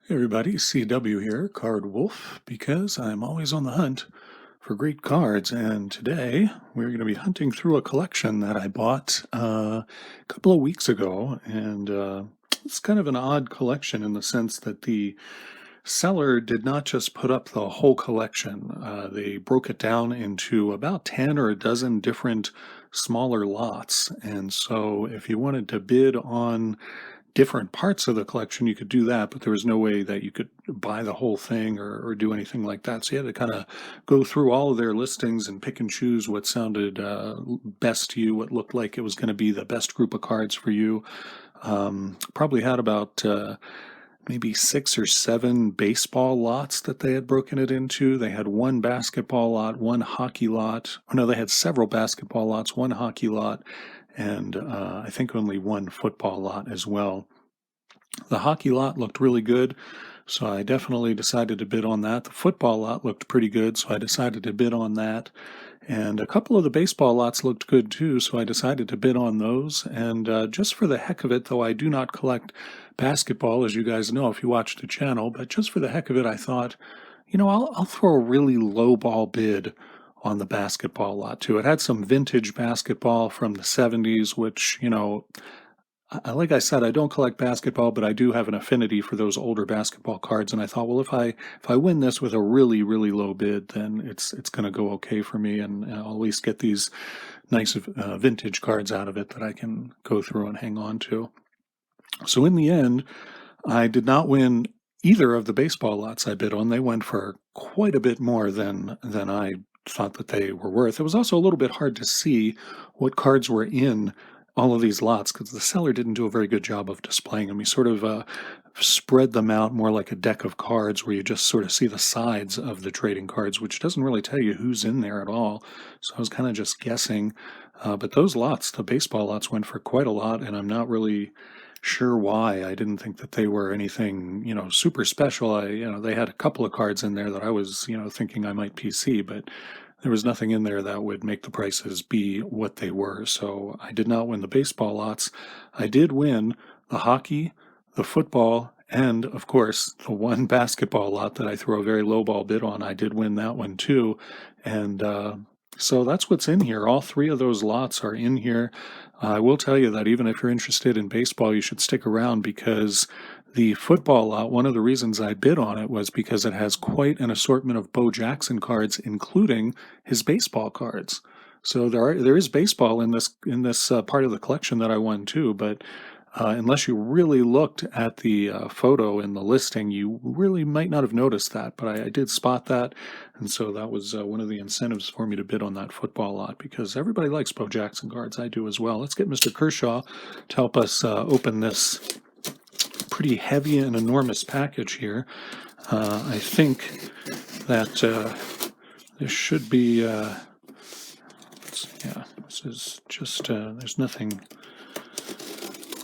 Hey everybody, CW here, Card Wolf, because I'm always on the hunt for great cards. And today we're going to be hunting through a collection that I bought a couple of weeks ago. And it's kind of an odd collection in the sense that the seller did not just put up the whole collection. They broke it down into about 10 or a dozen different smaller lots. And so if you wanted to bid on different parts of the collection, you could do that, but there was no way that you could buy the whole thing or do anything like that. So you had to kind of go through all of their listings and pick and choose what sounded best to you, what looked like it was going to be the best group of cards for you. Probably had about maybe 6 or 7 baseball lots that they had broken it into. They had one basketball lot, one hockey lot. Oh, no, they had several basketball lots, one hockey lot, and I think only one football lot as well. The hockey lot looked really good, so I definitely decided to bid on that. The football lot looked pretty good, so I decided to bid on that. And a couple of the baseball lots looked good too, so I decided to bid on those. And just for the heck of it, though I do not collect basketball, as you guys know if you watch the channel, but just for the heck of it, I thought, I'll throw a really low ball bid on the basketball lot too. It had some vintage basketball from the 70s, which, like I said, I don't collect basketball, but I do have an affinity for those older basketball cards. And I thought, well, if I win this with a really, really low bid, then it's going to go okay for me, and I'll at least get these nice vintage cards out of it that I can go through and hang on to. So in the end, I did not win either of the baseball lots I bid on. They went for quite a bit more than I thought that they were worth. It was also a little bit hard to see what cards were in all of these lots because the seller didn't do a very good job of displaying them. He sort of spread them out more like a deck of cards where you just sort of see the sides of the trading cards, which doesn't really tell you who's in there at all. So I was kind of just guessing. But those lots, the baseball lots, went for quite a lot, and I'm not really sure why. I didn't think that they were anything, super special. They had a couple of cards in there that I was, thinking I might PC, but there was nothing in there that would make the prices be what they were. So I did not win the baseball lots. I did win the hockey, the football, and of course the one basketball lot that I threw a very low ball bid on. I did win that one too. And so that's what's in here. All 3 of those lots are in here. I will tell you that even if you're interested in baseball, you should stick around because the football lot, one of the reasons I bid on it was because it has quite an assortment of Bo Jackson cards, including his baseball cards. So there is baseball in this part of the collection that I won too, but unless you really looked at the photo in the listing, you really might not have noticed that, but I did spot that, and so that was one of the incentives for me to bid on that football lot, because everybody likes Bo Jackson cards. I do as well. Let's get Mr. Kershaw to help us open this pretty heavy and enormous package here. I think that this should be, this is just, there's nothing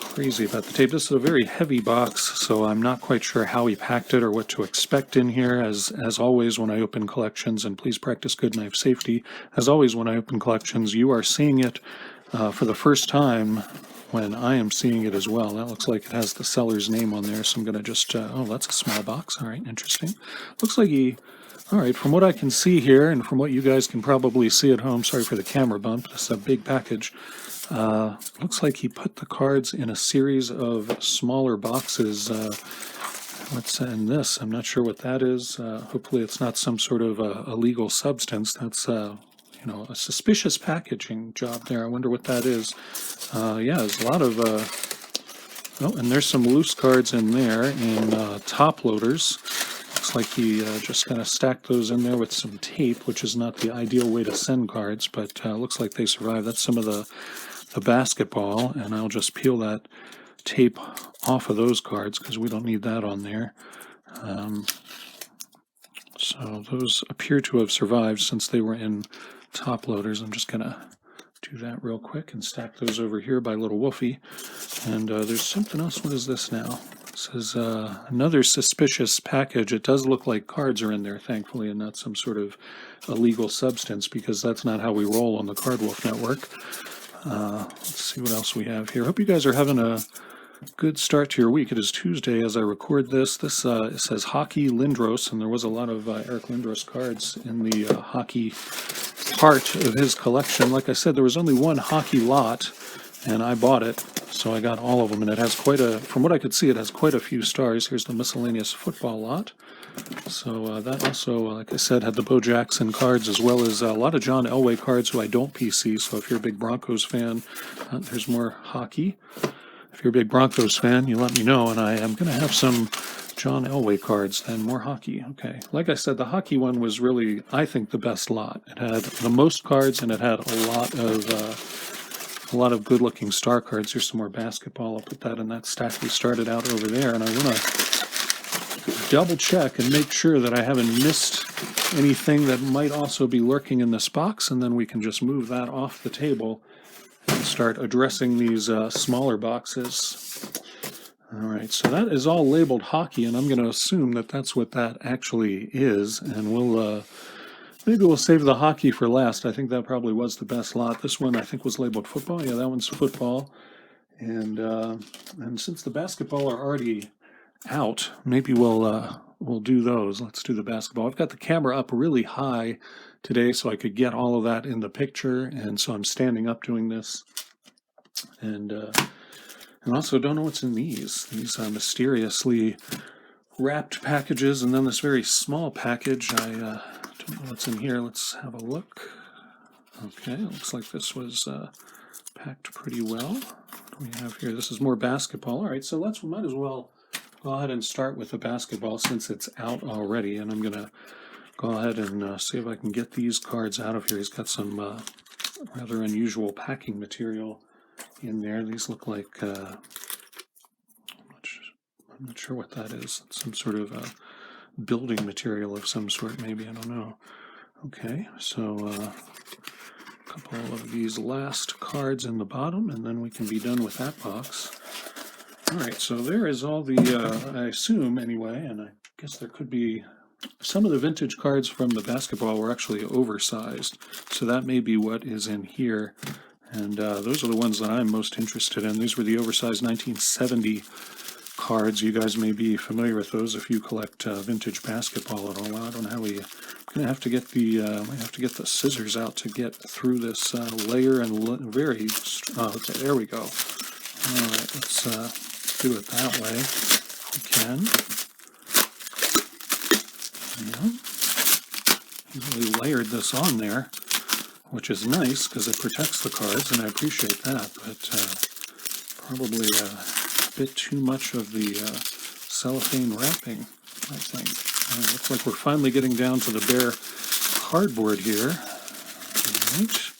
crazy about the tape. This is a very heavy box, so I'm not quite sure how he packed it or what to expect in here. As always, when I open collections, and please practice good knife safety, as always when I open collections, you are seeing it for the first time when I am seeing it as well. That looks like it has the seller's name on there, so I'm going to just, oh, that's a small box. All right, interesting. Looks like all right, from what I can see here, and from what you guys can probably see at home, sorry for the camera bump, this is a big package. Looks like he put the cards in a series of smaller boxes. What's in this? I'm not sure what that is. Hopefully it's not some sort of illegal substance. That's, a suspicious packaging job there. I wonder what that is. Yeah, there's a lot of, oh, and there's some loose cards in there in top loaders. Looks like he just kind of stacked those in there with some tape, which is not the ideal way to send cards, but looks like they survived. That's some of the basketball, and I'll just peel that tape off of those cards because we don't need that on there. So those appear to have survived since they were in top loaders. I'm just going to do that real quick and stack those over here by Little Wolfie. And there's something else. What is this now? It says another suspicious package. It does look like cards are in there, thankfully, and not some sort of illegal substance, because that's not how we roll on the Card Wolf Network. Let's see what else we have here. Hope you guys are having a Good start to your week. It is Tuesday as I record this. This it says Hockey Lindros, and there was a lot of Eric Lindros cards in the hockey part of his collection. Like I said, there was only one hockey lot, and I bought it, so I got all of them. And it has from what I could see, it has quite a few stars. Here's the miscellaneous football lot. So that also, like I said, had the Bo Jackson cards as well as a lot of John Elway cards who I don't PC. So if you're a big Broncos fan, there's more hockey. If you're a big Broncos fan, you let me know, and I am going to have some John Elway cards, then more hockey. Okay. Like I said, the hockey one was really, I think, the best lot. It had the most cards, and it had a lot of good-looking star cards. Here's some more basketball. I'll put that in that stack we started out over there, and I want to double-check and make sure that I haven't missed anything that might also be lurking in this box, and then we can just move that off the table and start addressing these smaller boxes. All right, so that is all labeled hockey, and I'm going to assume that that's what that actually is, and maybe we'll save the hockey for last. I think that probably was the best lot. This one I think was labeled football. Yeah, that one's football, and since the basketball are already out, maybe we'll do those. Let's do the basketball. I've got the camera up really high today so I could get all of that in the picture, and so I'm standing up doing this. And also don't know what's in these mysteriously wrapped packages, and then this very small package. I don't know what's in here. Let's have a look. Okay, looks like this was packed pretty well. What do we have here? This is more basketball. All right, so we might as well go ahead and start with the basketball since it's out already, and I'm going to go ahead and see if I can get these cards out of here. He's got some rather unusual packing material in there. These look like, I'm not sure what that is. It's some sort of building material of some sort, maybe. I don't know. Okay, so a couple of these last cards in the bottom, and then we can be done with that box. All right, so there is all the, I assume anyway, and I guess there could be some of the vintage cards from the basketball were actually oversized, so that may be what is in here. And those are the ones that I'm most interested in. These were the oversized 1970 cards. You guys may be familiar with those if you collect vintage basketball at all. I don't know how I'm gonna have to get the scissors out to get through this layer and okay, there we go. All right, let's do it that way if we can. Yeah. Easily layered this on there, which is nice because it protects the cards, and I appreciate that, but probably a bit too much of the cellophane wrapping, I think. Looks like we're finally getting down to the bare cardboard here. All right.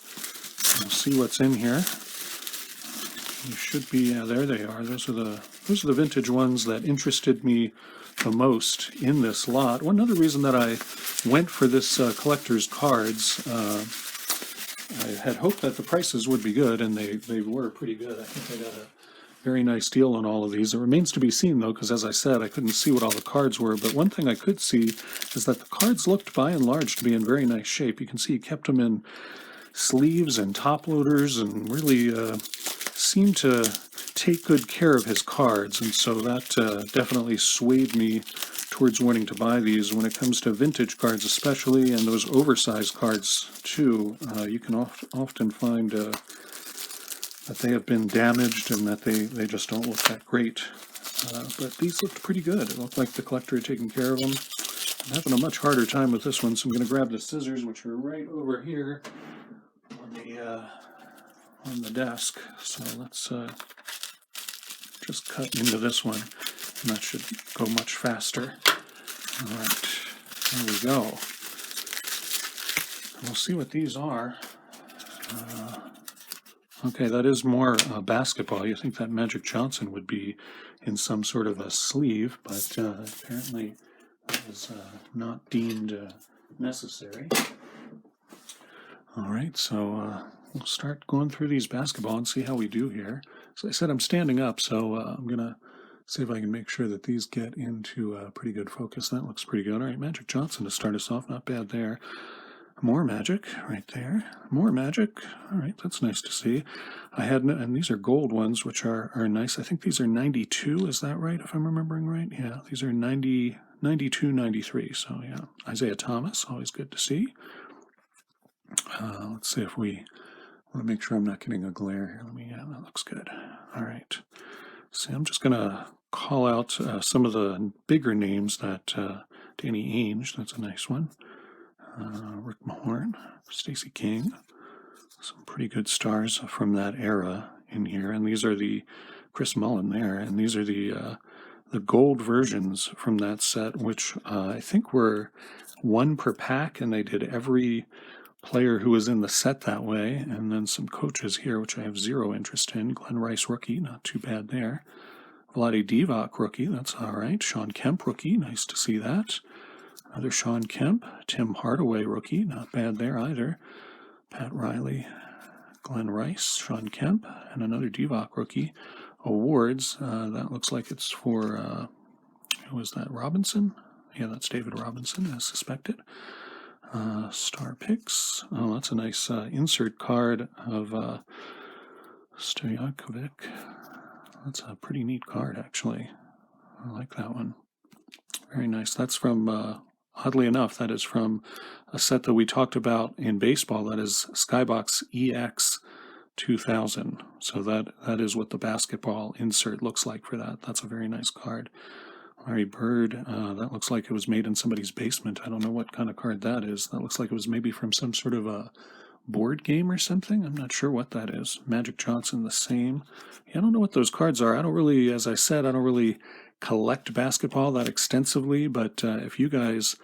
We'll see what's in here. You should be, yeah, there they are. Those are the vintage ones that interested me the most in this lot. One other reason that I went for this collector's cards, I had hoped that the prices would be good, and they were pretty good. I think I got a very nice deal on all of these. It remains to be seen, though, because as I said, I couldn't see what all the cards were. But one thing I could see is that the cards looked, by and large, to be in very nice shape. You can see he kept them in sleeves and top loaders, and really seemed to take good care of his cards. And so that definitely swayed me towards wanting to buy these. When it comes to vintage cards especially, and those oversized cards too, you can often find that they have been damaged and that they just don't look that great. But these looked pretty good. It looked like the collector had taken care of them. I'm having a much harder time with this one, so I'm going to grab the scissors, which are right over here on the desk. So let's just cut into this one, and that should go much faster. All right, there we go. And we'll see what these are. Okay, that is more basketball. You think that Magic Johnson would be in some sort of a sleeve, but apparently that was not deemed necessary. All right, so we'll start going through these basketball and see how we do here. As I said, I'm standing up, so I'm going to see if I can make sure that these get into pretty good focus. That looks pretty good. All right, Magic Johnson to start us off. Not bad there. More Magic right there. More Magic. All right, that's nice to see. And these are gold ones, which are nice. I think these are 92. Is that right, if I'm remembering right? Yeah, these are 90, 92, 93. So, yeah, Isaiah Thomas, always good to see. Let's see if we want to make sure I'm not getting a glare here. Yeah, that looks good. All right. See, I'm just going to call out some of the bigger names that Danny Ainge, that's a nice one. Rick Mahorn, Stacey King, some pretty good stars from that era in here. And these are the Chris Mullen there, and these are the gold versions from that set, which I think were one per pack, and they did every player who was in the set that way. And then some coaches here, which I have zero interest in. Glenn Rice rookie, not too bad there. Vlade Divac rookie, that's all right. Sean Kemp rookie, nice to see that. Another Sean Kemp. Tim Hardaway rookie, not bad there either. Pat Riley, Glenn Rice, Sean Kemp, and another Divac rookie. Awards, that looks like it's for, who was that, Robinson? Yeah, that's David Robinson, as suspected. Star picks. Oh, that's a nice insert card of Stojakovic. That's a pretty neat card, actually. I like that one. Very nice. That's from, oddly enough, that is from a set that we talked about in baseball. That is Skybox EX 2000. So that is what the basketball insert looks like for that. That's a very nice card. Larry Bird, that looks like it was made in somebody's basement. I don't know what kind of card that is. That looks like it was maybe from some sort of a board game or something. I'm not sure what that is. Magic Johnson, the same. Yeah, I don't know what those cards are. I don't really, as I said, I don't really collect basketball that extensively, but if you guys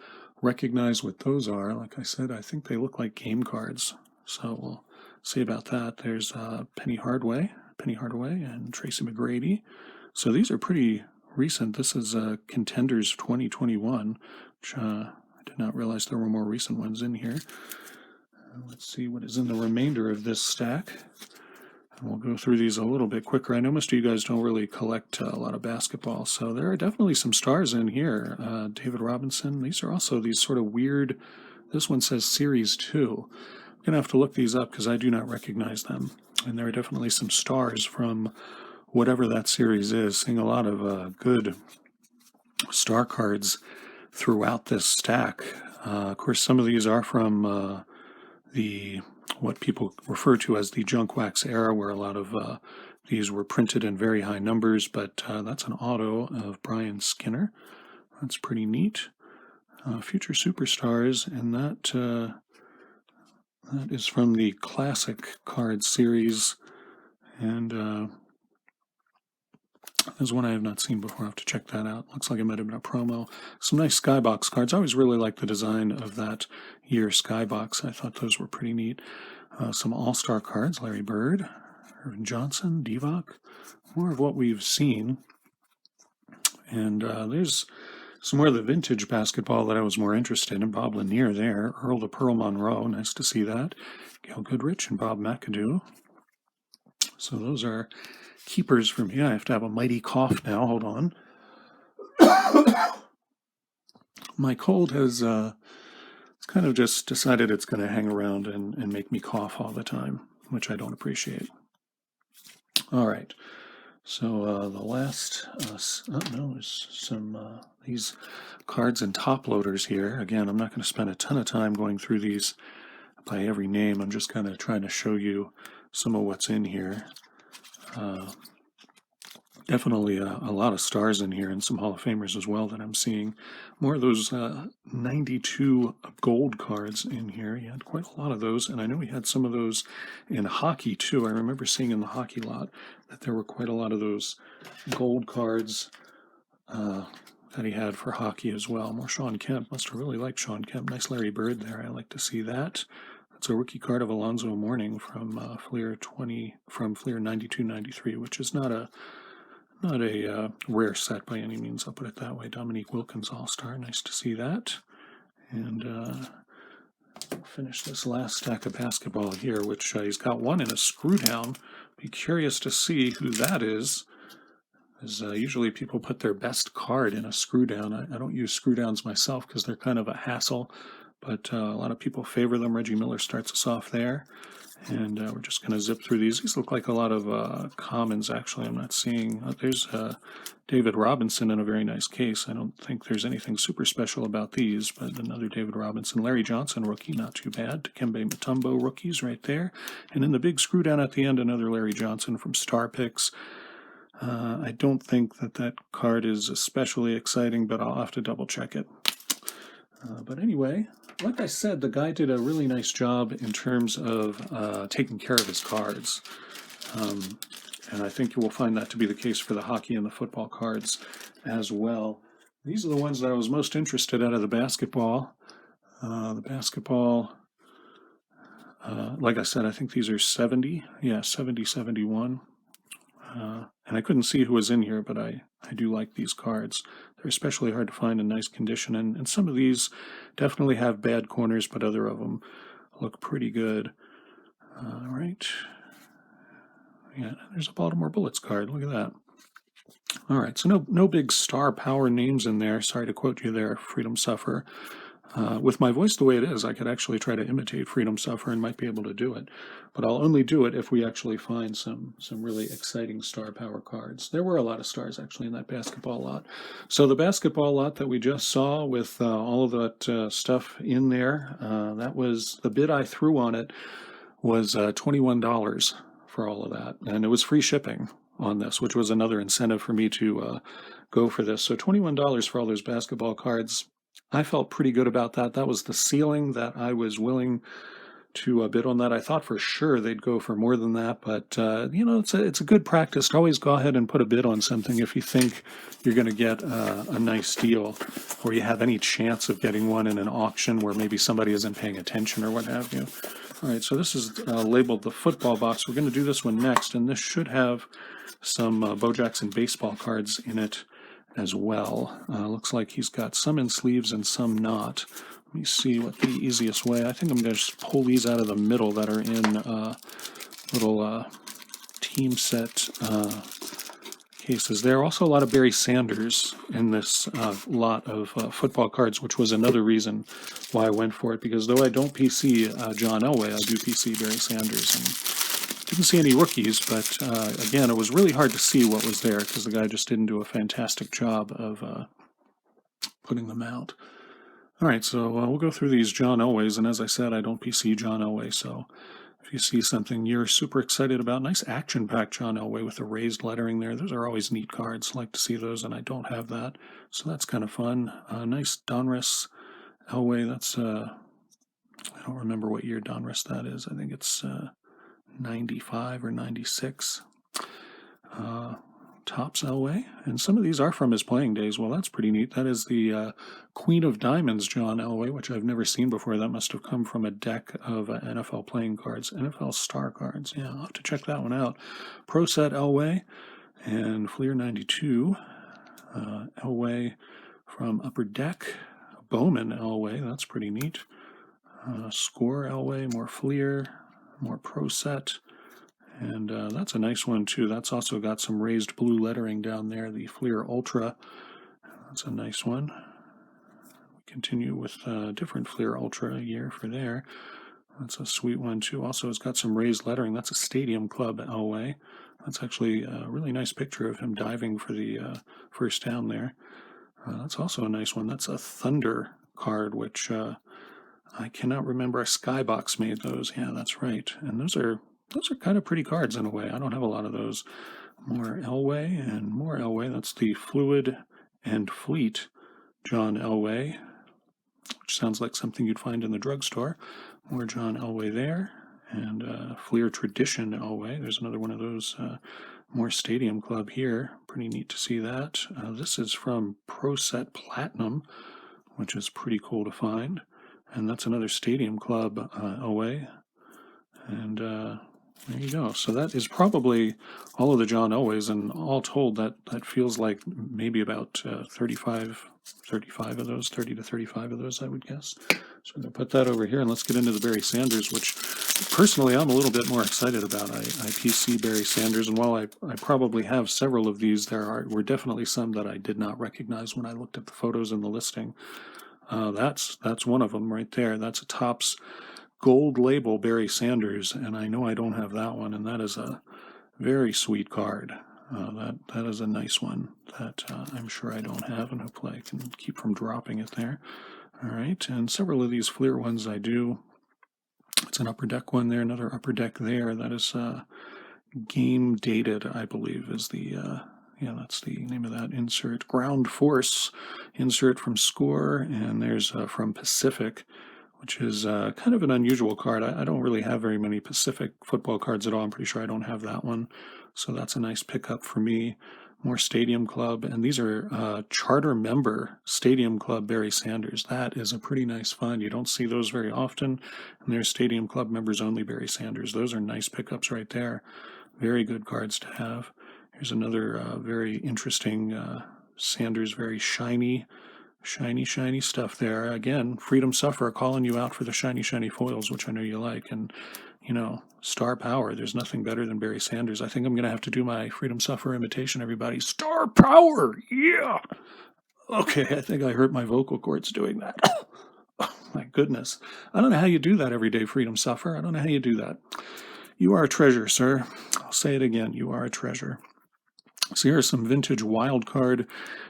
recognize what those are, like I said, I think they look like game cards. So we'll see about that. There's Penny Hardaway, and Tracy McGrady. So these are pretty recent. This is Contenders 2021, which I did not realize there were more recent ones in here. Let's see what is in the remainder of this stack. And we'll go through these a little bit quicker. I know most of you guys don't really collect a lot of basketball, so there are definitely some stars in here. David Robinson. These are also these sort of weird, this one says Series 2. I'm going to have to look these up because I do not recognize them. And there are definitely some stars from whatever that series is. Seeing a lot of good star cards throughout this stack. Of course, some of these are from what people refer to as the junk wax era, where a lot of these were printed in very high numbers, but that's an auto of Brian Skinner. That's pretty neat. Future Superstars, and that is from the Classic Card series, and there's one I have not seen before. I have to check that out. Looks like it might have been a promo. Some nice Skybox cards. I always really liked the design of that year Skybox. I thought those were pretty neat. Some All-Star cards. Larry Bird, Irvin Johnson, Divac. More of what we've seen. And there's some more of the vintage basketball that I was more interested in. Bob Lanier there. Earl the Pearl Monroe. Nice to see that. Gail Goodrich and Bob McAdoo. So those are keepers from here. I have to have a mighty cough now. Hold on. My cold has it's kind of just decided it's going to hang around and make me cough all the time, which I don't appreciate. All right. So the last, there's some these cards and top loaders here. Again, I'm not going to spend a ton of time going through these by every name. I'm just kind of trying to show you some of what's in here. Definitely a lot of stars in here and some Hall of Famers as well that I'm seeing. More of those 92 gold cards in here. He had quite a lot of those, and I know he had some of those in hockey too. I remember seeing in the hockey lot that there were quite a lot of those gold cards that he had for hockey as well. More Sean Kemp. Must have really liked Sean Kemp. Nice Larry Bird there. I like to see that. That's a rookie card of Alonzo Mourning from Fleer 92-93, which is not a rare set by any means, I'll put it that way. Dominique Wilkins All-Star, nice to see that. And we'll finish this last stack of basketball here, which he's got one in a screw down. Be curious to see who that is. As usually people put their best card in a screw down. I don't use screw downs myself because they're kind of a hassle, but a lot of people favor them. Reggie Miller starts us off there. And we're just going to zip through these. These look like a lot of commons, actually. I'm not seeing. There's David Robinson in a very nice case. I don't think there's anything super special about these, but another David Robinson. Larry Johnson, rookie, not too bad. Dikembe Mutombo, rookies right there. And in the big screw down at the end, another Larry Johnson from Star Picks. I don't think that card is especially exciting, but I'll have to double check it. But anyway, like I said, the guy did a really nice job in terms of taking care of his cards. And I think you will find that to be the case for the hockey and the football cards as well. These are the ones that I was most interested out of the basketball. Like I said, I think these are 70. Yeah, 70, 71. And I couldn't see who was in here, but I do like these cards. They're especially hard to find in nice condition, and some of these definitely have bad corners, but other of them look pretty good. All right. Yeah, there's a Baltimore Bullets card. Look at that. All right, so no big star power names in there. Sorry to quote you there, Freedom Sufferer. With my voice the way it is, I could actually try to imitate Freedom Sufferer and might be able to do it. But I'll only do it if we actually find some really exciting star power cards. There were a lot of stars actually in that basketball lot. So the basketball lot that we just saw with all of that stuff in there, that was the bid I threw on it was $21 for all of that. And it was free shipping on this, which was another incentive for me to go for this. So $21 for all those basketball cards. I felt pretty good about that. That was the ceiling that I was willing to bid on that. I thought for sure they'd go for more than that, but it's a good practice to always go ahead and put a bid on something if you think you're going to get a nice deal, or you have any chance of getting one in an auction where maybe somebody isn't paying attention or what have you. All right, so this is labeled the football box. We're going to do this one next, and this should have some Bo Jackson baseball cards in it as well. Looks like he's got some in sleeves and some not. Let me see what the easiest way. I think I'm going to just pull these out of the middle that are in little team set cases. There are also a lot of Barry Sanders in this lot of football cards, which was another reason why I went for it, because though I don't PC John Elway, I do PC Barry Sanders. And didn't see any rookies, but again, it was really hard to see what was there because the guy just didn't do a fantastic job of putting them out. All right, so we'll go through these John Elways, and as I said, I don't PC John Elway, so if you see something you're super excited about, nice action-packed John Elway with the raised lettering there. Those are always neat cards. I like to see those, and I don't have that, so that's kind of fun. Nice Donruss Elway. That's I don't remember what year Donruss that is. I think it's 95 or 96. Topps Elway, and some of these are from his playing days. Well, that's pretty neat. That is the Queen of Diamonds John Elway, which I've never seen before. That must have come from a deck of NFL playing cards, NFL star cards. Yeah, I'll have to check that one out. Pro Set Elway and Fleer 92. Elway from Upper Deck. Bowman Elway, that's pretty neat. Score Elway, more Fleer, more Pro Set. And that's a nice one, too. That's also got some raised blue lettering down there, the Fleer Ultra. That's a nice one. We continue with different Fleer Ultra year for there. That's a sweet one, too. Also, it's got some raised lettering. That's a Stadium Club Elway. That's actually a really nice picture of him diving for the first down there. That's also a nice one. That's a Thunder card, which I cannot remember. A Skybox made those. Yeah, that's right. And those are kind of pretty cards in a way. I don't have a lot of those. More Elway and more Elway. That's the Fluid and Fleet John Elway, which sounds like something you'd find in the drugstore. More John Elway there. And Fleer Tradition Elway. There's another one of those. More Stadium Club here. Pretty neat to see that. This is from Pro Set Platinum, which is pretty cool to find. And that's another Stadium Club Elway. And there you go. So that is probably all of the John Elways, and all told, that feels like maybe about 35 of those, 30 to 35 of those, I would guess. So I'm going to put that over here, and let's get into the Barry Sanders, which personally I'm a little bit more excited about. I PC Barry Sanders, and while I probably have several of these, were definitely some that I did not recognize when I looked at the photos in the listing. That's one of them right there. That's a Topps Gold Label Barry Sanders, and I know I don't have that one, and that is a very sweet card. That is a nice one that I'm sure I don't have, and hopefully I can keep from dropping it there. All right, and several of these Fleer ones I do. It's an Upper Deck one there, another Upper Deck there. That is game dated, I believe, is the yeah, that's the name of that insert. Ground Force insert from Score, and there's from Pacific, which is kind of an unusual card. I don't really have very many Pacific football cards at all. I'm pretty sure I don't have that one, so that's a nice pickup for me. More Stadium Club, and these are charter member Stadium Club Barry Sanders. That is a pretty nice find. You don't see those very often, and they're Stadium Club members only Barry Sanders. Those are nice pickups right there. Very good cards to have. Here's another very interesting Sanders, very shiny stuff there. Again, Freedom Sufferer calling you out for the shiny foils, which I know you like. And, you know, star power. There's nothing better than Barry Sanders. I think I'm going to have to do my Freedom Sufferer imitation, everybody. Star power! Yeah! Okay, I think I hurt my vocal cords doing that. Oh, my goodness. I don't know how you do that every day, Freedom Sufferer. I don't know how you do that. You are a treasure, sir. I'll say it again. You are a treasure. So here are some vintage wild card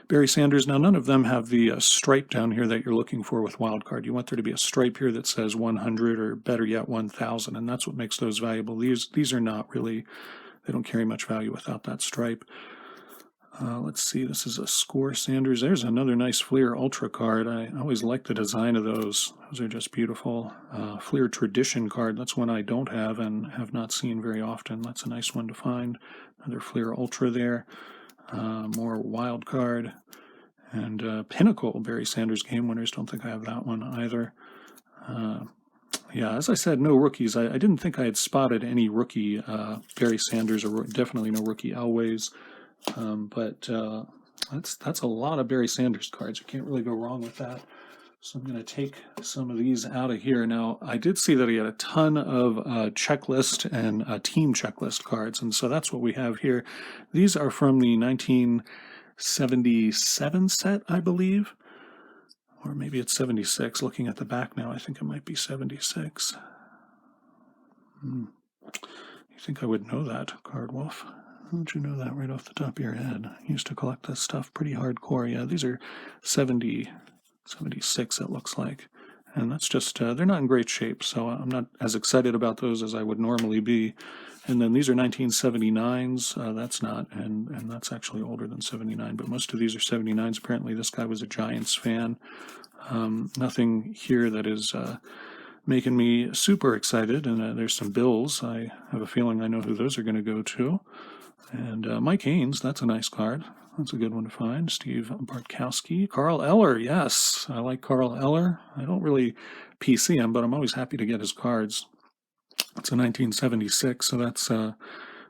Barry Sanders. Now, none of them have the stripe down here that you're looking for with wild card. You want there to be a stripe here that says 100 or better yet 1,000, and that's what makes those valuable. These are not really, they don't carry much value without that stripe. Let's see, this is a Score Sanders. There's another nice Fleer Ultra card. I always like the design of those. Those are just beautiful. Fleer Tradition card, that's one I don't have and have not seen very often. That's a nice one to find. Another Fleer Ultra there. More Wild card. And Pinnacle Barry Sanders Game Winners. Don't think I have that one either. Yeah, as I said, no rookies. I didn't think I had spotted any rookie Barry Sanders, or definitely no rookie Elways. But that's a lot of Barry Sanders cards. You can't really go wrong with that. So I'm going to take some of these out of here. Now, I did see that he had a ton of checklist and team checklist cards, and so that's what we have here. These are from the 1977 set, I believe. Or maybe it's 76. Looking at the back now, I think it might be 76. You think I would know that, Cardwolf? How would you know that right off the top of your head? I used to collect this stuff pretty hardcore. Yeah, these are 76, it looks like. And that's just, they're not in great shape, so I'm not as excited about those as I would normally be. And then these are 1979s. That's not, and that's actually older than 79, but most of these are 79s. Apparently this guy was a Giants fan. Nothing here that is making me super excited. And there's some Bills. I have a feeling I know who those are going to go to. And Mike Haynes, that's a nice card. That's a good one to find. Steve Bartkowski. Carl Eller, yes. I like Carl Eller. I don't really PC him, but I'm always happy to get his cards. It's a 1976, so that's a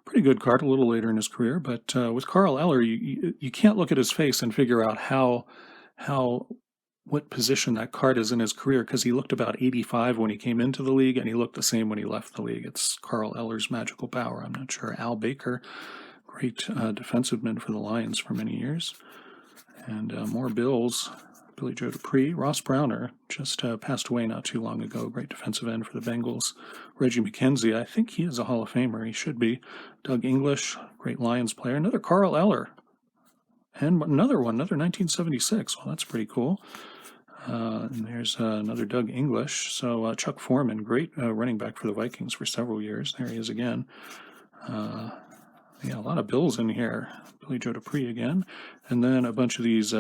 pretty good card, a little later in his career. But with Carl Eller, you can't look at his face and figure out what position that card is in his career, because he looked about 85 when he came into the league, and he looked the same when he left the league. It's Carl Eller's magical power. I'm not sure. Al Baker, great defensive man for the Lions for many years. And more Bills. Billy Joe Dupree. Ross Browner just passed away not too long ago. Great defensive end for the Bengals. Reggie McKenzie, I think he is a Hall of Famer. He should be. Doug English, great Lions player. Another Carl Eller. And another one, another 1976. Well, that's pretty cool. And there's another Doug English. So Chuck Foreman, great running back for the Vikings for several years. There he is again. Yeah, a lot of Bills in here. Billy Joe Dupree again. And then a bunch of these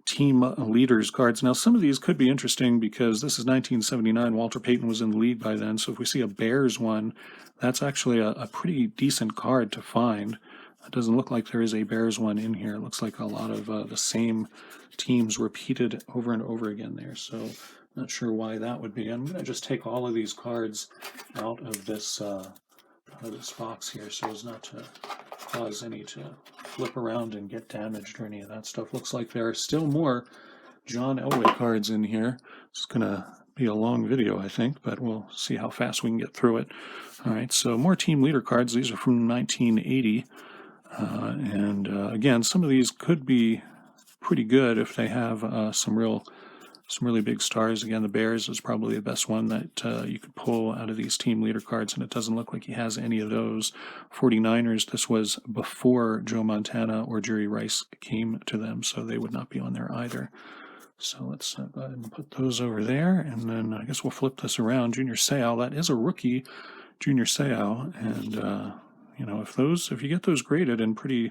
team leaders cards. Now, some of these could be interesting because this is 1979. Walter Payton was in the league by then. So if we see a Bears one, that's actually a pretty decent card to find. It doesn't look like there is a Bears one in here. It looks like a lot of the same teams repeated over and over again there. So not sure why that would be. I'm going to just take all of these cards out of this box here so as not to cause any to flip around and get damaged or any of that stuff. Looks like there are still more John Elway cards in here. It's going to be a long video, I think, but we'll see how fast we can get through it. All right, so more team leader cards. These are from 1980. And again, some of these could be pretty good if they have some real some really big stars. Again, the Bears is probably the best one that you could pull out of these team leader cards, and it doesn't look like he has any of those. 49ers, this was before Joe Montana or Jerry Rice came to them, so they would not be on there either. So let's go ahead and put those over there, and then I guess we'll flip this around. Junior Seau, that is a rookie Junior Seau, and if you get those graded in pretty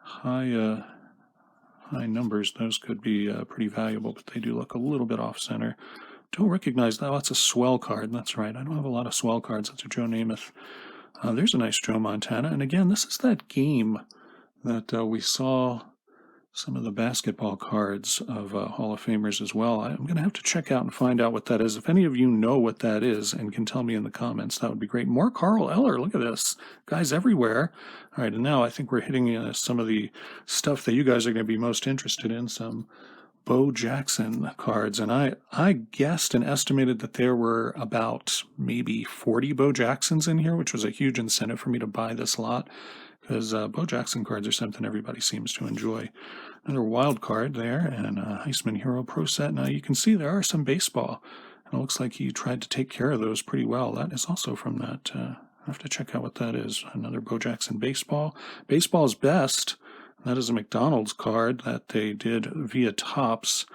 high numbers, those could be pretty valuable, but they do look a little bit off center. Don't recognize that. Oh, that's a swell card. That's right. I don't have a lot of swell cards. That's a Joe Namath. There's a nice Joe Montana, and again, this is that game that we saw some of the basketball cards of Hall of Famers as well. I'm going to have to check out and find out what that is. If any of you know what that is and can tell me in the comments, that would be great. More Carl Eller. Look at this. Guys everywhere. All right, and now I think we're hitting some of the stuff that you guys are going to be most interested in, some Bo Jackson cards. And I guessed and estimated that there were about maybe 40 Bo Jacksons in here, which was a huge incentive for me to buy this lot, because Bo Jackson cards are something everybody seems to enjoy. Another wild card there, and a Heisman Hero Pro Set. Now you can see there are some baseball, and it looks like he tried to take care of those pretty well. That is also from that. I have to check out what that is. Another Bo Jackson baseball. Baseball's Best. That is a McDonald's card that they did via Topps.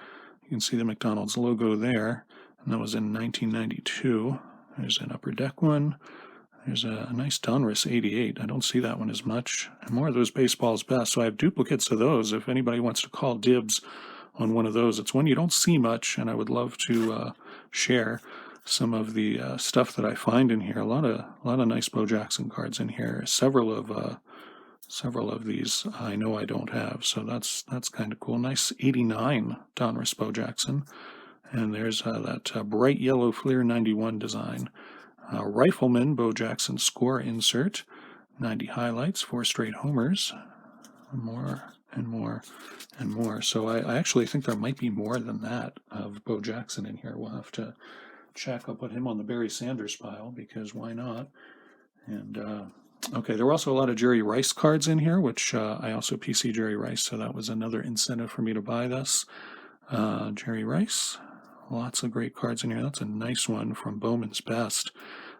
You can see the McDonald's logo there, and that was in 1992. There's an Upper Deck one. There's a nice Donruss 88. I don't see that one as much. And more of those Baseball's Best. So I have duplicates of those. If anybody wants to call dibs on one of those, it's one you don't see much, and I would love to share some of the stuff that I find in here. A lot of nice Bo Jackson cards in here. Several of these I know I don't have, so that's kind of cool. Nice 89 Donruss Bo Jackson. And there's that bright yellow Fleer 91 design. Rifleman Bo Jackson score insert, 90 highlights, 4 straight homers, more and more and more. So I actually think there might be more than that of Bo Jackson in here. We'll have to check. I'll put him on the Barry Sanders pile, because why not? And okay, there were also a lot of Jerry Rice cards in here, which I also PC Jerry Rice, so that was another incentive for me to buy this. Jerry Rice. Lots of great cards in here. That's a nice one from Bowman's Best.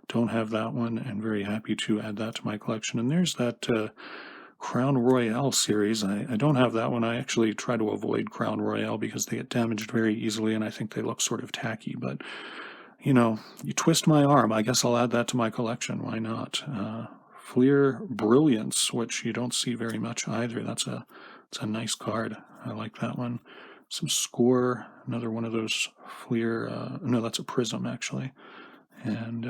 Don't have that one, and very happy to add that to my collection. And there's that Crown Royale series. I don't have that one. I actually try to avoid Crown Royale because they get damaged very easily, and I think they look sort of tacky. But, you twist my arm. I guess I'll add that to my collection. Why not? Fleer Brilliance, which you don't see very much either. It's a nice card. I like that one. Some Score, another one of those Fleer, no, that's a Prism actually. And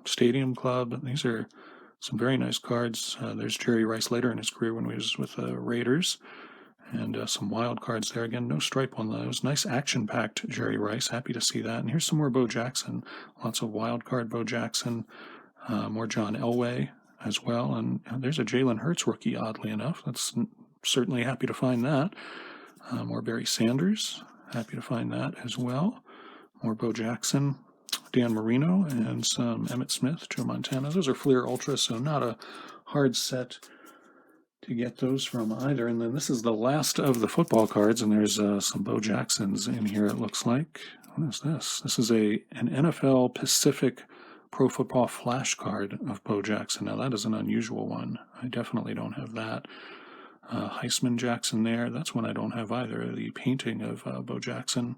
Stadium Club, these are some very nice cards. There's Jerry Rice later in his career when he was with the Raiders. And some wild cards there. Again, no stripe on those. Nice action-packed Jerry Rice. Happy to see that. And here's some more Bo Jackson. Lots of wild card Bo Jackson. More John Elway as well. And there's a Jalen Hurts rookie, oddly enough. That's certainly happy to find that. More Barry Sanders, happy to find that as well. More Bo Jackson, Dan Marino, and some Emmitt Smith, Joe Montana. Those are Fleer Ultra, so not a hard set to get those from either. And then this is the last of the football cards, and there's some Bo Jacksons in here, it looks like. What is this? This is an NFL Pacific Pro Football Flash card of Bo Jackson. Now, that is an unusual one. I definitely don't have that. Heisman Jackson there. That's one I don't have either. The painting of Bo Jackson.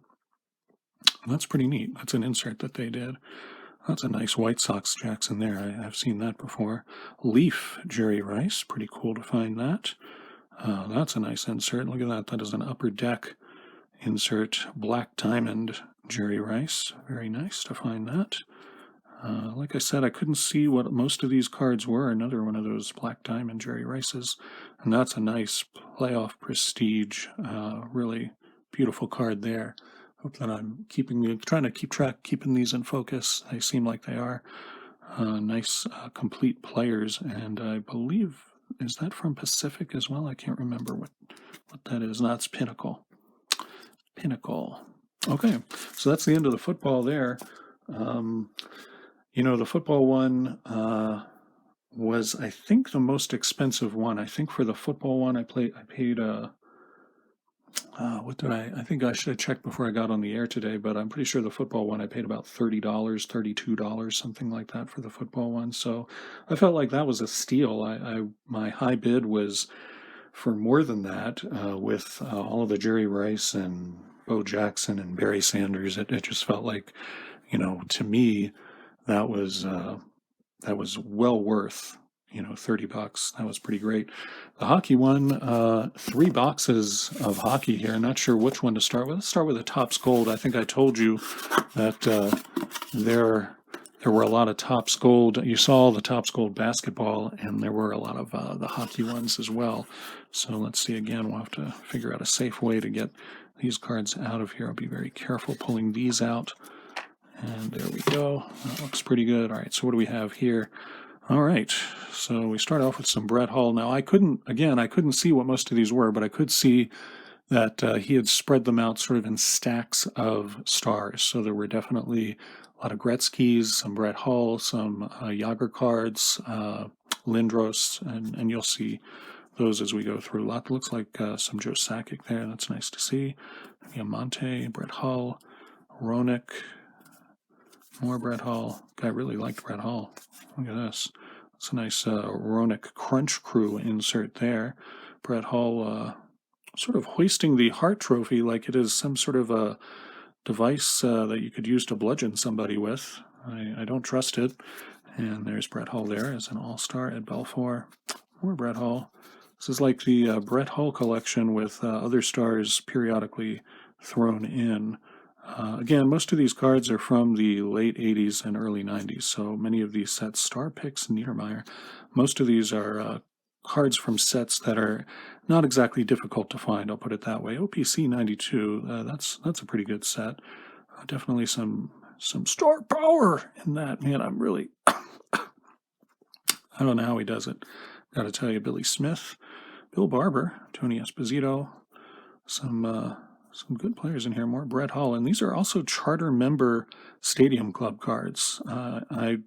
That's pretty neat. That's an insert that they did. That's a nice White Sox Jackson there. I've seen that before. Leaf Jerry Rice. Pretty cool to find that. That's a nice insert. Look at that. That is an Upper Deck insert. Black Diamond Jerry Rice. Very nice to find that. Like I said, I couldn't see what most of these cards were. Another one of those Black Diamond Jerry Rices. And that's a nice playoff prestige. Really beautiful card there. Hope that I'm trying to keep track, keeping these in focus. They seem like they are. Nice complete players. And I believe, is that from Pacific as well? I can't remember what that is. No, it's Pinnacle. Okay, so that's the end of the football there. The football one was, I think, the most expensive one. I think for the football one, I paid What did I think I should have checked before I got on the air today, but I'm pretty sure the football one I paid about $30, $32, something like that for the football one. So I felt like that was a steal. My high bid was for more than that, with all of the Jerry Rice and Bo Jackson and Barry Sanders. It just felt like, to me, that was well worth, $30. That was pretty great. The hockey one, 3 boxes of hockey here. Not sure which one to start with. Let's start with the Topps Gold. I think I told you that there were a lot of Topps Gold. You saw the Topps Gold basketball, and there were a lot of the hockey ones as well. So let's see again. We'll have to figure out a safe way to get these cards out of here. I'll be very careful pulling these out. And there we go. That looks pretty good. All right, so what do we have here? All right, so we start off with some Brett Hull. Now, I couldn't see what most of these were, but I could see that he had spread them out sort of in stacks of stars. So there were definitely a lot of Gretzkys, some Brett Hull, some Yager cards, Lindros, and you'll see those as we go through. A lot looks like some Joe Sakic there. That's nice to see. Monte, Brett Hull, Roenick, more Brett Hull. I really liked Brett Hull. Look at this. It's a nice Roenick Crunch Crew insert there. Brett Hull sort of hoisting the Hart Trophy like it is some sort of a device that you could use to bludgeon somebody with. I don't trust it. And there's Brett Hull there as an all-star at Belfour. More Brett Hull. This is like the Brett Hull collection with other stars periodically thrown in. Again, most of these cards are from the late 80s and early 90s, so many of these sets, Star Picks, Niedermeyer, most of these are cards from sets that are not exactly difficult to find, I'll put it that way. OPC 92, that's a pretty good set. Definitely some star power in that. Man, I'm really... I don't know how he does it. Got to tell you, Billy Smith, Bill Barber, Tony Esposito, some good players in here. More Brett Hull, and these are also charter member Stadium Club cards. I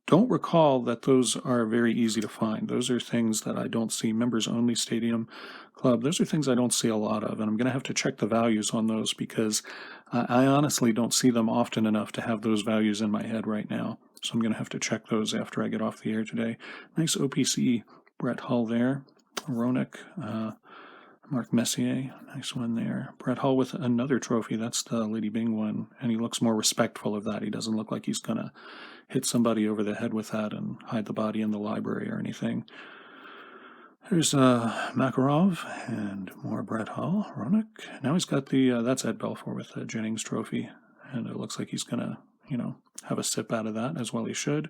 don't recall that those are very easy to find. Those are things that I don't see. Members only Stadium Club. Those are things I don't see a lot of, and I'm going to have to check the values on those because I honestly don't see them often enough to have those values in my head right now. So I'm going to have to check those after I get off the air today. Nice OPC Brett Hull there. Roenick, Mark Messier, nice one there. Brett Hull with another trophy. That's the Lady Bing one, and he looks more respectful of that. He doesn't look like he's going to hit somebody over the head with that and hide the body in the library or anything. There's Makarov and more Brett Hull. Roenick. Now he's got that's Ed Belfour with the Jennings trophy, and it looks like he's going to, have a sip out of that, as well he should.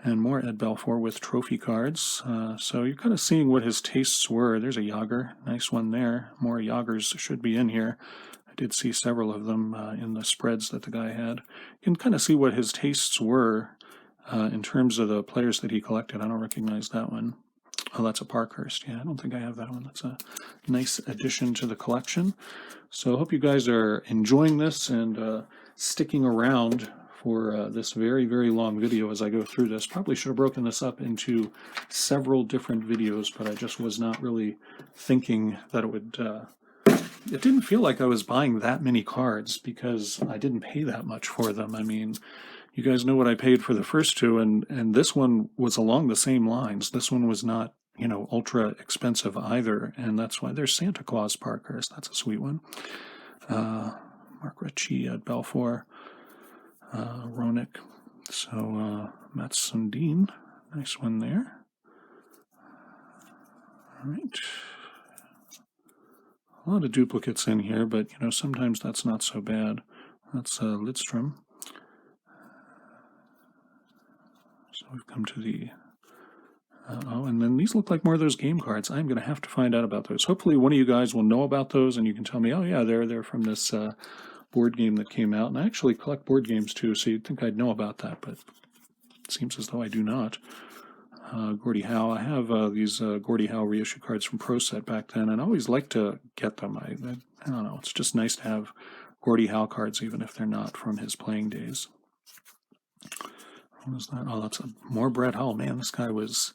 And more Ed Belfour with trophy cards. So you're kind of seeing what his tastes were. There's a Yager. Nice one there. More Yagers should be in here. I did see several of them in the spreads that the guy had. You can kind of see what his tastes were in terms of the players that he collected. I don't recognize that one. Oh, that's a Parkhurst. Yeah, I don't think I have that one. That's a nice addition to the collection. So I hope you guys are enjoying this and sticking around for this very, very long video as I go through this. Probably should have broken this up into several different videos, but I just was not really thinking that it would... it didn't feel like I was buying that many cards because I didn't pay that much for them. I mean, you guys know what I paid for the first two, and this one was along the same lines. This one was not, ultra expensive either, and that's why there's Santa Claus Parkhurst. That's a sweet one. Mark Ritchie at Belfour. Roenick. So Matt Sundin, nice one there. All right. A lot of duplicates in here, but sometimes that's not so bad. That's Lidstrom. So we've come to the and then these look like more of those game cards. I'm going to have to find out about those. Hopefully one of you guys will know about those and you can tell me, oh yeah, they're from this board game that came out. And I actually collect board games too, so you'd think I'd know about that, but it seems as though I do not. Gordie Howe. I have these Gordie Howe reissue cards from Pro Set back then, and I always like to get them. I don't know. It's just nice to have Gordie Howe cards, even if they're not from his playing days. What was that? Oh, that's more Brett Hull. Man, this guy was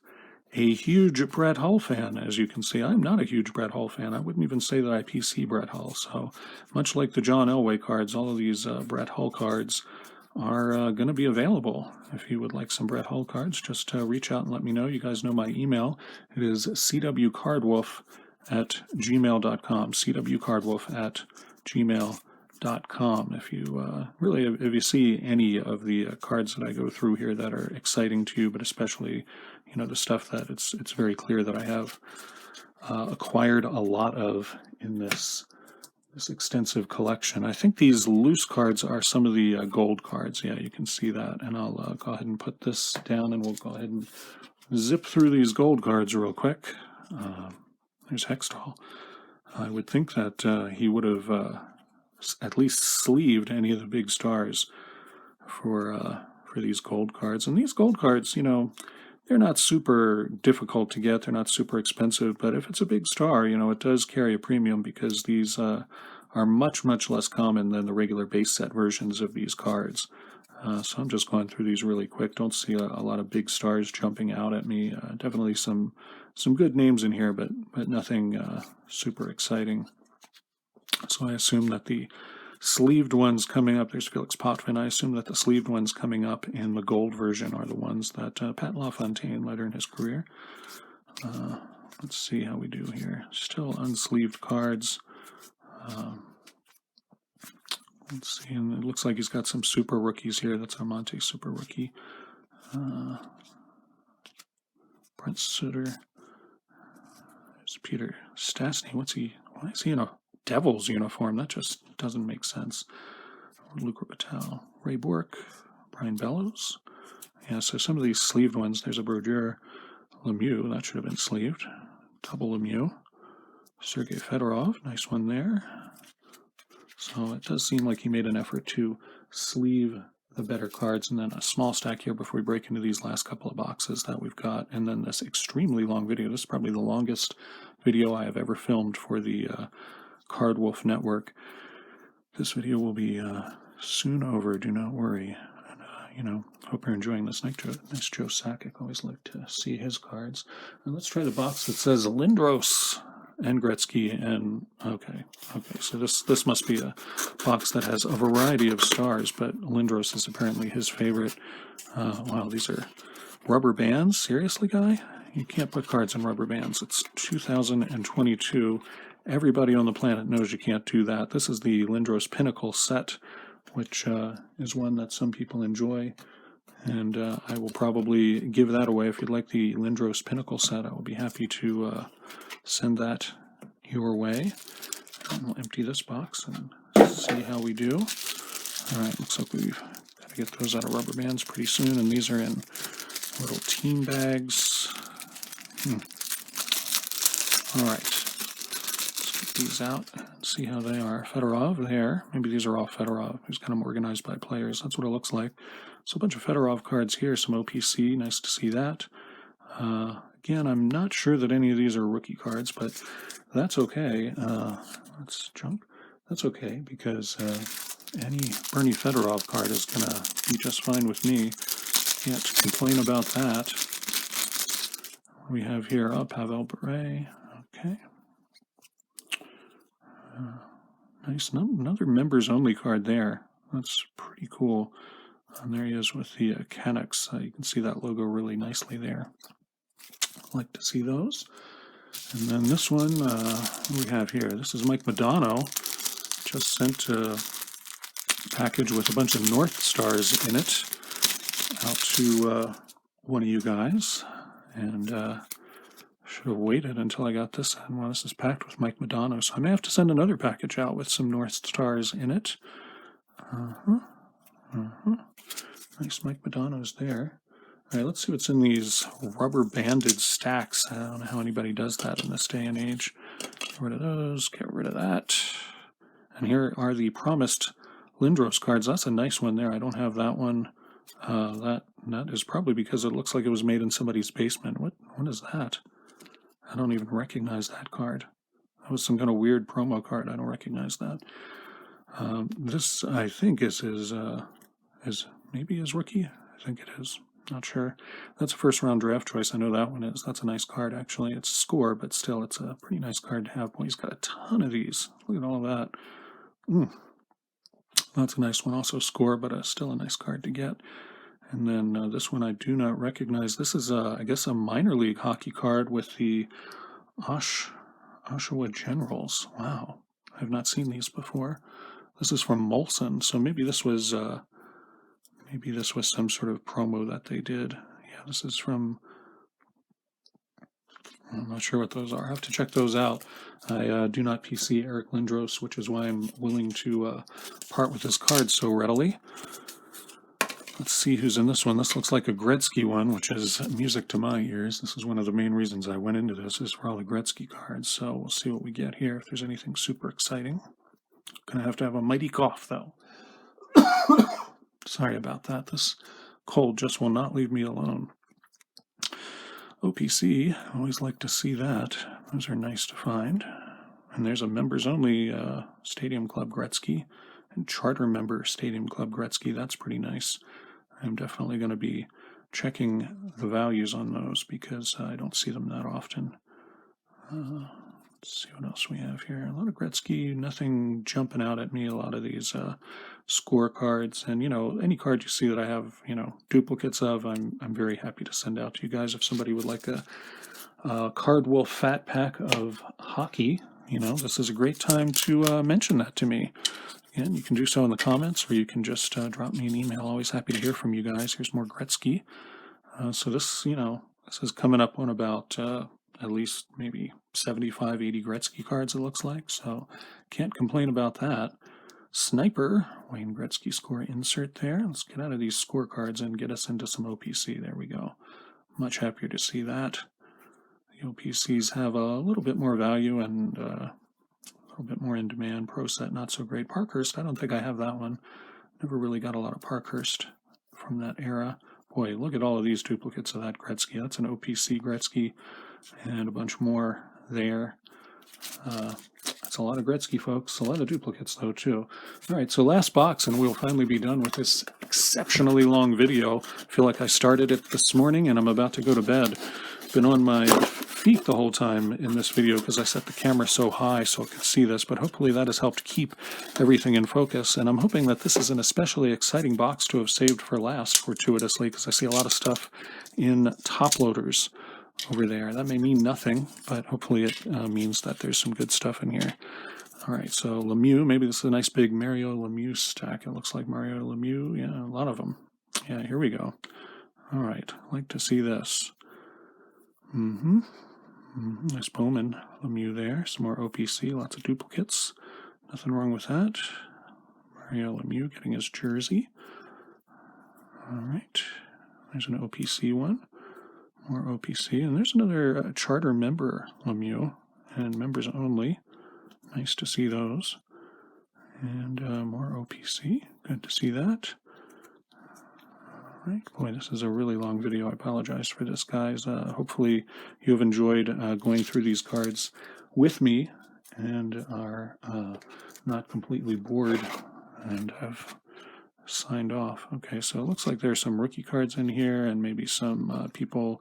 a huge Brett Hull fan, as you can see. I'm not a huge Brett Hull fan. I wouldn't even say that I PC Brett Hull. So much like the John Elway cards, all of these Brett Hull cards are going to be available. If you would like some Brett Hull cards, just reach out and let me know. You guys know my email. It is cwcardwolf@gmail.com, cwcardwolf@gmail.com. If you if you see any of the cards that I go through here that are exciting to you, but especially the stuff that it's very clear that I have acquired a lot of in this extensive collection. I think these loose cards are some of the gold cards. Yeah, you can see that. And I'll go ahead and put this down, and we'll go ahead and zip through these gold cards real quick. There's Hextall. I would think that he would have at least sleeved any of the big stars for these gold cards. And these gold cards, they're not super difficult to get. They're not super expensive. But if it's a big star, it does carry a premium because these are much, much less common than the regular base set versions of these cards. So I'm just going through these really quick. Don't see a lot of big stars jumping out at me. Definitely some good names in here, but nothing super exciting. So I assume that the sleeved ones coming up, there's Felix Potvin. I assume that the sleeved ones coming up in the gold version are the ones that Pat LaFontaine later in his career. Let's see how we do here. Still unsleeved cards. Let's see, and it looks like he's got some super rookies here. That's Armonte super rookie. Brent Sutter. There's Peter Stastny. Why is he in a Devils uniform? That just doesn't make sense. Luc Robitaille, Ray Bourque, Brian Bellows. Yeah, so some of these sleeved ones, there's a Brodeur, Lemieux, that should have been sleeved. Double Lemieux. Sergei Fedorov, nice one there. So it does seem like he made an effort to sleeve the better cards, and then a small stack here before we break into these last couple of boxes that we've got, and then this extremely long video. This is probably the longest video I have ever filmed for the Card Wolf Network. This video will be soon over, do not worry. And, hope you're enjoying this. Nice Joe Sakic. Always like to see his cards. And let's try the box that says Lindros and Gretzky. And okay. So this must be a box that has a variety of stars, but Lindros is apparently his favorite. Wow, these are rubber bands. Seriously, guy? You can't put cards in rubber bands. It's 2022. Everybody on the planet knows you can't do that. This is the Lindros Pinnacle set, which is one that some people enjoy. And I will probably give that away. If you'd like the Lindros Pinnacle set, I will be happy to send that your way. And we'll empty this box and see how we do. All right, looks like we've got to get those out of rubber bands pretty soon. And these are in little team bags. All right. These out and see how they are. Fedorov there. Maybe these are all Fedorov. He's got them organized by players. That's what it looks like. So a bunch of Fedorov cards here. Some OPC. Nice to see that. Again, I'm not sure that any of these are rookie cards, but that's okay. That's junk. That's okay because any Bernie Fedorov card is going to be just fine with me. Can't complain about that. We have here Pavel Bure. Okay. Nice. Another members-only card there. That's pretty cool. And there he is with the Canucks. You can see that logo really nicely there. I'd like to see those. And then this one we have here. This is Mike Madonna. Just sent a package with a bunch of North Stars in it out to one of you guys. And should have waited until I got this in. Well, this is packed with Mike Madonna, so I may have to send another package out with some North Stars in it. Nice Mike Madonna's there. All right, let's see what's in these rubber banded stacks. I don't know how anybody does that in this day and age. Get rid of those, get rid of that. And here are the promised Lindros cards. That's a nice one there. I don't have that one. That is probably because it looks like it was made in somebody's basement. What is that? I don't even recognize that card. That was some kind of weird promo card. I don't recognize that. This, I think, is maybe his rookie. I think it is. Not sure. That's a first round draft choice. I know that one is. That's a nice card, actually. It's a score, but still, it's a pretty nice card to have. Boy, he's got a ton of these. Look at all that. That's a nice one. Also score, but still a nice card to get. And then this one I do not recognize. This is, I guess, a minor league hockey card with the Oshawa Generals. Wow. I have not seen these before. This is from Molson, so maybe this was some sort of promo that they did. Yeah, this is from, I'm not sure what those are. I have to check those out. I do not PC Eric Lindros, which is why I'm willing to part with this card so readily. Let's see who's in this one. This looks like a Gretzky one, which is music to my ears. This is one of the main reasons I went into this, is for all the Gretzky cards. So we'll see what we get here, if there's anything super exciting. Gonna have to have a mighty cough, though. Sorry about that. This cold just will not leave me alone. OPC, always like to see that. Those are nice to find. And there's a members-only Stadium Club Gretzky and charter member Stadium Club Gretzky. That's pretty nice. I'm definitely going to be checking the values on those because I don't see them that often. Let's see what else we have here. A lot of Gretzky, nothing jumping out at me. A lot of these score cards, and any card you see that I have duplicates of, I'm very happy to send out to you guys. If somebody would like a Cardwolf fat pack of hockey, this is a great time to mention that to me. Again, you can do so in the comments, or you can just drop me an email. Always happy to hear from you guys. Here's more Gretzky. So this, this is coming up on about at least maybe 75, 80 Gretzky cards, it looks like. So can't complain about that. Sniper, Wayne Gretzky score insert there. Let's get out of these scorecards and get us into some OPC. There we go. Much happier to see that. The OPCs have a little bit more value and a little bit more in demand. Pro set, not so great. Parkhurst, I don't think I have that one. Never really got a lot of Parkhurst from that era. Boy, look at all of these duplicates of that Gretzky. That's an OPC Gretzky and a bunch more there. That's a lot of Gretzky, folks. A lot of duplicates, though, too. All right, so last box, and we'll finally be done with this exceptionally long video. I feel like I started it this morning, and I'm about to go to bed. Been on my feet the whole time in this video because I set the camera so high so I could see this, but hopefully that has helped keep everything in focus. And I'm hoping that this is an especially exciting box to have saved for last, fortuitously, because I see a lot of stuff in top loaders over there. That may mean nothing, but hopefully it means that there's some good stuff in here. All right, so Lemieux, maybe this is a nice big Mario Lemieux stack. It looks like Mario Lemieux. Yeah, a lot of them. Yeah, here we go. All right, I'd like to see this. Nice Bowman Lemieux there. Some more OPC, lots of duplicates. Nothing wrong with that. Mario Lemieux getting his jersey. All right, there's an OPC one. More OPC, and there's another charter member Lemieux, and members only. Nice to see those. And more OPC. Good to see that. All right. Boy, this is a really long video. I apologize for this, guys. Hopefully you have enjoyed going through these cards with me and are not completely bored and have signed off. Okay, so it looks like there's some rookie cards in here and maybe some people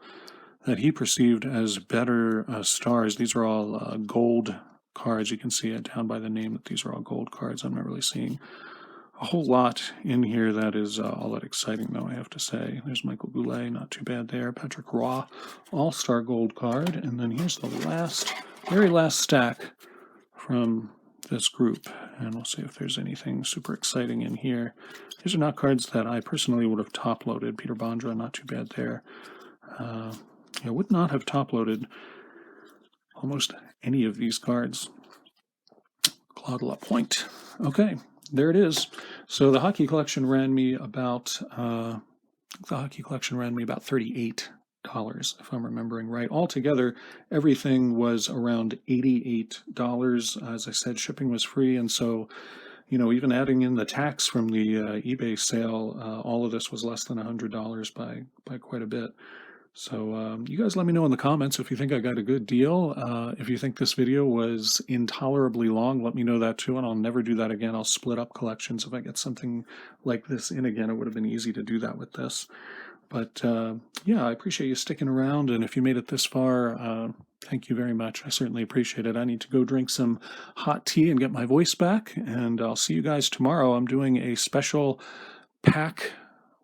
that he perceived as better stars. These are all gold cards. You can see it down by the name that these are all gold cards. I'm not really seeing a whole lot in here that is all that exciting, though, I have to say. There's Michael Goulet, not too bad there. Patrick Roy, all-star gold card. And then here's the very last stack from this group, and we'll see if there's anything super exciting in here. These are not cards that I personally would have top-loaded. Peter Bondra, not too bad there. I would not have top-loaded almost any of these cards. Claude Lapointe. Okay, there it is. So the hockey collection ran me about $38, if I'm remembering right. Altogether, everything was around $88. As I said, shipping was free, and so, even adding in the tax from the eBay sale, all of this was less than $100 by quite a bit. So you guys let me know in the comments if you think I got a good deal. If you think this video was intolerably long, let me know that too, and I'll never do that again. I'll split up collections if I get something like this in again. It would have been easy to do that with this. But yeah, I appreciate you sticking around. And if you made it this far, thank you very much. I certainly appreciate it. I need to go drink some hot tea and get my voice back. And I'll see you guys tomorrow. I'm doing a special pack.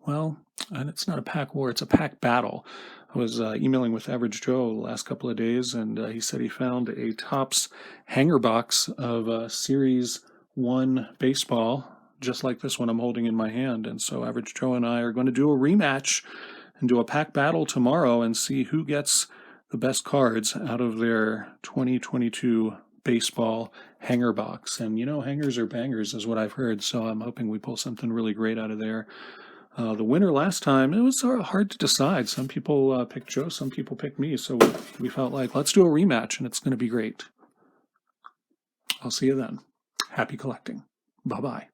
Well, and it's not a pack war, it's a pack battle. I was emailing with Average Joe the last couple of days, and he said he found a Topps hanger box of Series 1 baseball, just like this one I'm holding in my hand. And so Average Joe and I are going to do a rematch and do a pack battle tomorrow and see who gets the best cards out of their 2022 baseball hanger box. And you know, hangers are bangers is what I've heard, so I'm hoping we pull something really great out of there. The winner last time, it was hard to decide. Some people picked Joe, some people picked me, so we felt like, let's do a rematch, and it's going to be great. I'll see you then. Happy collecting. Bye-bye.